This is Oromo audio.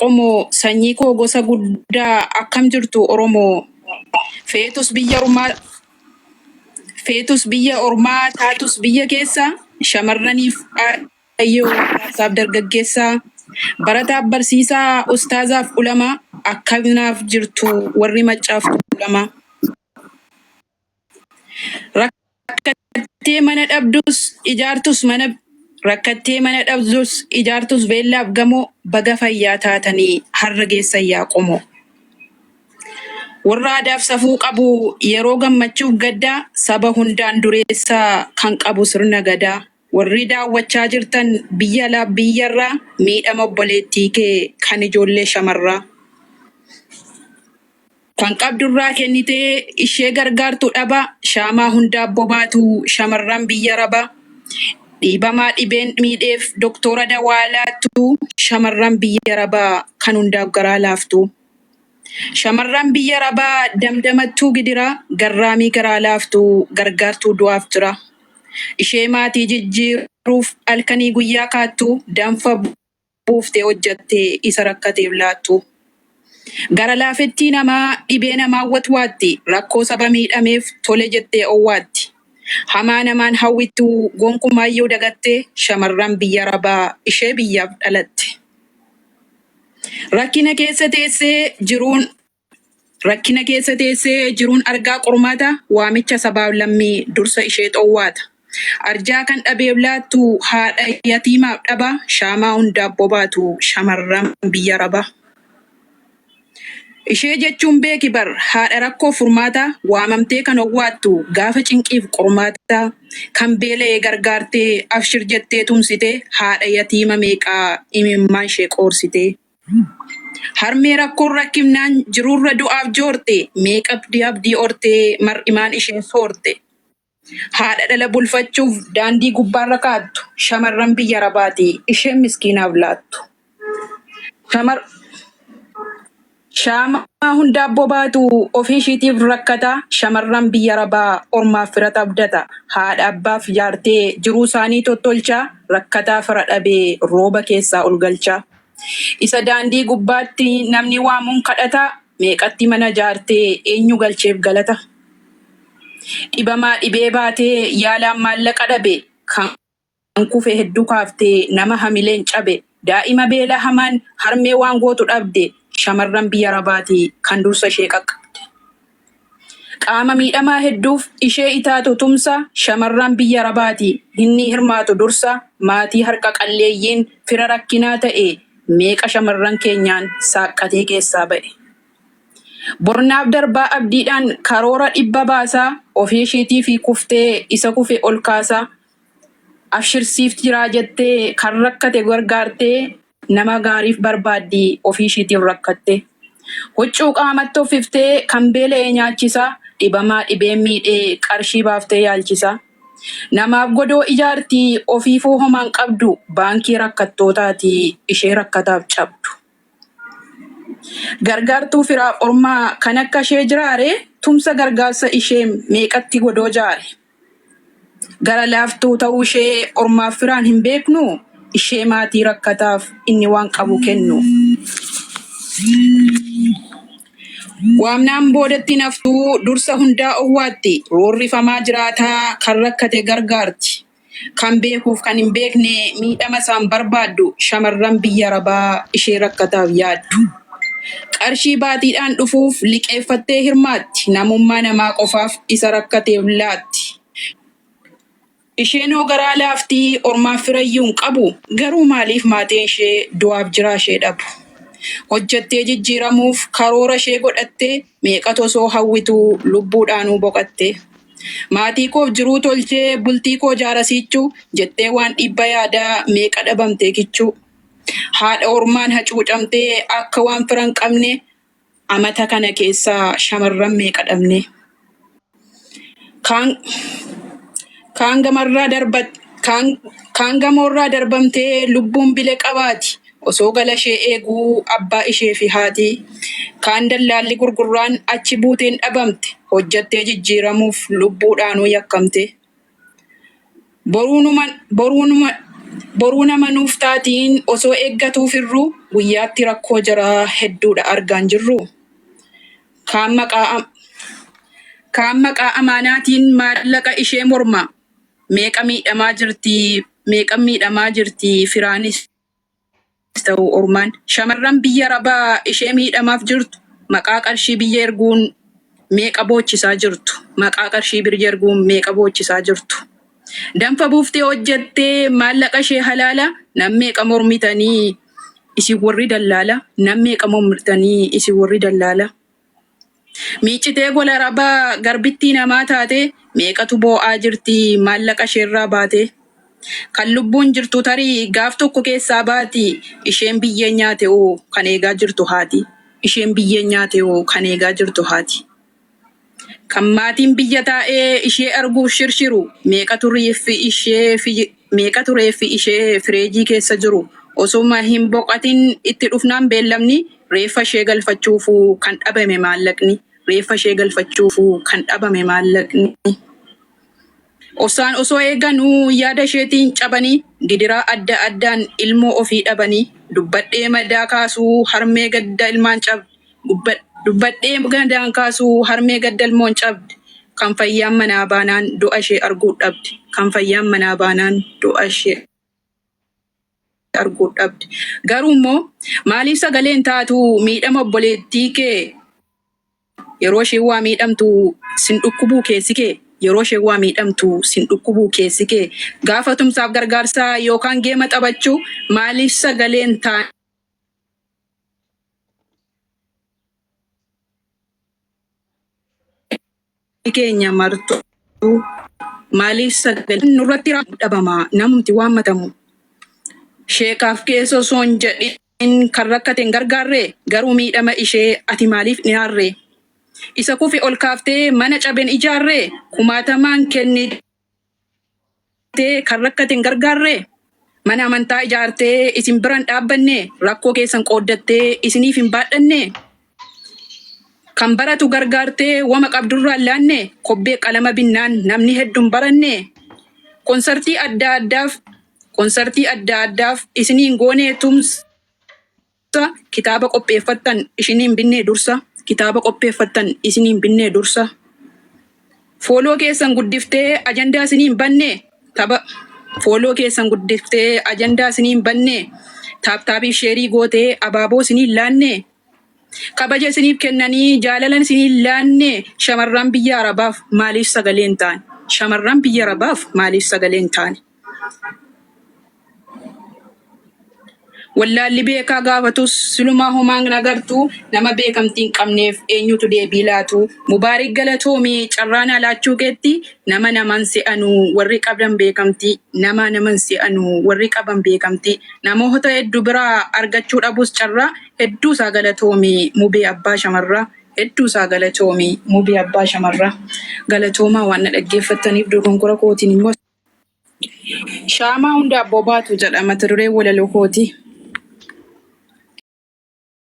Qomoo sanyii koo gosa guddaa akkam jirtu Oromoo. Feetus biyya ormaa taatus biyya keessa shamarraniif ayyoo saaf dargaggeessaa barataaf barsiisaa ustaazaaf ulama akkanaaf jirtu warri maccaaf ulama. Rakkattee mana dhabdus ijaartus beellaaf gamoo baga fayyaa taatanii har'a geessan yaa qomoo. Warra aadaaf safuu qabu yeroo gammachuuf gaddaa saba hundaan dureessaa kan qabu sirna gadaa. Warri daawwachaa jirtan biyya alaaf biyyarraa miidhama obboleettii kee kan ijoollee shamarraa. Kan qabdurraa kennitee ishee gargaartu dhaba shaamaa hundaaf bobaatu shamarran biyya raba. Dhiibamaa dhibeen miidheef doktora dawaa laattu shamarran biyya rabaa kan hundaaf garaa laaftu. Shamarran biyya rabaa damdamattuu gidira garraamii garaa laaftu gargaartuu du'aaf jira. Ishee maatii jijjiiruuf halkanii guyyaa kaattu danfa buuftee hojjattee isa rakkateef laattu. Gara laafettii namaa dhibee namaa watwaatti rakkoo saba miidhameef tole jettee owwaatti. Hamaa namaan hawwittu gonkumaayyuu dagattee shamarran biyya rabaa ishee biyyaaf dhalatte. Rakkina keessa teessee jiruun argaa qormaata waamicha sabaaf lammii dursa ishee xowwaata. Arjaa kan dhabeef laattu haadha yatiimaaf dhaba shaamaa hundaaf bobaatu shamarran biyya raba. Ishee jechuun beeki bar haadha rakkoo furmaata waamamtee kan owwaattu gaafa cinqiif qormaata kan beela'ee gargaartee afshir jettee tumsite haadha yatiima meeqaa imimmaan ishee qoorsite. Harmee rakkoon rakkimnaan jiruurra du'aaf joorte meeqabdii abdii ortee mar'imaan ishee soorte. Haadha dhala bulfachuuf daandii gubbaarra kaattu shamarran biyya rabaati isheen miskiinaaf laattu. Shaamaa hundaaf bobaatu ofii ishiitiif rakkata shamarran biyya rabaa ormaaf fira abdata. Haadha abbaaf jaartee jiruu isaanii tottolcha rakkataa fira dhabee rooba keessaa ol galcha. Isa daandii gubbaatti namni waamuun kadhata meeqatti mana jaartee eenyu galcheef galata. Dhibamaa dhibee baatee yaalaan maallaqa dhabe kan kufe hedduu kaaftee nama hamileen cabe. Daa'ima beela hamaan harmee waan gootu dhabde shamarran biyya rabaati kan dursa ishee qaqqabde. Qaama miidhamaa hedduuf ishee itaatu tumsa shamarran biyya rabaati inni hirmaatu dursa maatii harka qalleeyyiin fira rakkinaa ta'e meeqa shamarran keenyaan saaqqatee keessaa ba'e. Bornaaf darbaa abdiidhaan karoora dhibba baasaa ofii isheetii fi kuftee isa kufe ol kaasaa. Afshirsiif jiraa jettee kan rakkate gargaartee nama gaariif barbaaddii ofii isheetiif rakkatte. Huccuu qaamatti uffiftee kan beela'ee nyaachisaa dhibamaa dhibeen miidhee qarshii baaftee yaalchisaa. Namaaf godoo ijaartii ofiifuu homaan qabdu baankii rakkattootaati ishee rakkataaf cabdu. Gargaartuu firaaf ormaa kan akka ishee jiraare tumsa gargaarsa ishee meeqatti godoo jaare. Gara laaftuu ta'uu ishee ormaaf firaan hin beeknu ishee maatii rakkataaf inni waan qabu kennu. Waamnaan boodatti naftuu dursa hundaa owwaatti roorrifamaa jiraataa kan rakkate gargaarti. Kan beekuuf kan hin beekne miidhama isaan barbaaddu shamarran biyya rabaa ishee rakkataaf yaaddu. Qarshii baatiidhaan dhufuuf liqeeffattee hirmaatti namummaa namaa qofaaf isa rakkateef laatti. Isheen hoo garaa laaftii ormaaf firayyuun qabu garuu maaliif maatiin ishee du'aaf jiraa ishee dhabu. Hojjattee jijjiiramuuf karoora ishee godhattee meeqatu osoo hawwituu lubbuudhaanuu boqatte. Maatii koof jiruu tolchee bultii koo jaarasiichuu jettee waan dhibba yaadaa meeqa dhabamtee kichuu. Haadha ormaan hacuucamtee akka waan fira hin qabne amata kana keessaa shamarran meeqa dhabne. Kaan gamoorraa darbamtee lubbuun bile qabaati. Osoo gala ishee eeguu abbaa ishee fi haati. Kaan dallaalli gurgurraan achi buuteen dhabamte. Hojjattee jijjiiramuuf lubbuudhaanuu yakkamte. Boruu nama nuuf taatiin osoo eeggatuuf irru guyyaatti rakkoo jara hedduudha argaan jirru. Kaan maqaa amaanaatiin maallaqa ishee morma. Meeqa miidhamaa jirti firaanis ta'u ormaan. Shamarran biyya Arabaa ishee miidhamaaf jirtu maqaa qarshii biyya erguun meeqa boochisaa jirtu. Maqaa qarshii biyya erguun meeqa boochisaa jirtu. Danfa buuftee hojjettee maallaqa ishee halaala nam meeqa mormitanii isin warri dallaala. Nam meeqa mormitanii isin warri dallaala. Miicitee gola Arabaa garbittii namaa taate meeqatu boo'aa jirti maallaqa isheerraa baate. Kan lubbuun jirtu tarii gaaf tokko keessaa baati. Isheen biyyeen nyaate oo kan eegaa jirtu haati. Isheen biyyeen nyaate oo kan eegaa jirtu haati. Kan maatiin biyya taa'ee ishee arguuf shirshiru meeqatu reeffi ishee fireejii keessa jiru. Osuma hin boqatin itti dhufnaan beellamni reeffa ishee galfachuufu kan dhabame maallaqni. Reeffa ishee galfachuufu kan dhabame maallaqni. Osoo eeganuu yaada isheetiin cabanii gidiraa adda addaan ilmoo ofii dhabanii. Dubbadhee madaa kaasuu harmee gadda ilmaan cabdi. Dubbadhee gadaan kaasuu harmee gadda ilmoon cabdi. Kan fayyaan manaa baanaan du'a ishee arguu dhabdi. Kan fayyaan manaa baanaan du'a ishee arguu dhabdi. Garuu immoo maaliif sagaleen taatu miidhama obboleettii kee yeroo ishee waa miidhamtu sin dhukkubuu keessi kee. Yeroo ishee waa miidhamtu sin dhukkubuu keessi kee. Gaafa tumsaaf gargaarsaa yookaan geema taphachuu maaliif sagaleen taatu keenya martu maaliif sagaleen nurratti dhabama namumti waammatamu. Sheekaaf keessa osoo hin jedhin kan rakkate hin gargaarre garuu miidhama ishee ati maaliif dhiyaarre. Isa kufi ol kaaftee mana cabeen ijaarre kumaatamaan kennitee kan rakkate hin gargaarre. Mana amantaa ijaartee isin biran dhaabbanne rakkoo keessan qooddattee isiniif hin baadhanne. Kan baratu gargaartee wama qabdurraa laanne kobbee qalama binnaan namni hedduun baranne. Konsartii adda addaaf isiniin goonee tumsa kitaaba qopheeffattan isiniin binnee dursa. Kitaaba qopheeffattan isiniin binnee dursa. Fooloo keessan guddiftee ajandaa isiniin banne taaptaabiif sheerii gootee abaaboo isiniin laanne. Kabaja isiniif kennanii jaalalan isiniin laanne. Shamarran biyya Arabaaf maaliif sagaleen ta'an? Shamarran biyya Arabaaf maaliif sagaleen ta'an? Wallaalli beekaa gaafatus silumaa homaan agartu nama beekamtii hin qabneef eenyutu deebii laatu. Mubaarik galatoomii carraan alaachuu keetti nama naman se'anu warri qaban beekamtii. Namoota hedduu biraa argachuu dhabus carraa hedduu isaa galatoomii mubee abbaa shamarraa. Galatoomaa waan na dhaggeeffattaniif dogonkora kootiin immoo. Shaamaa hunda abboo baatu jedha mata dureen walaloo kooti.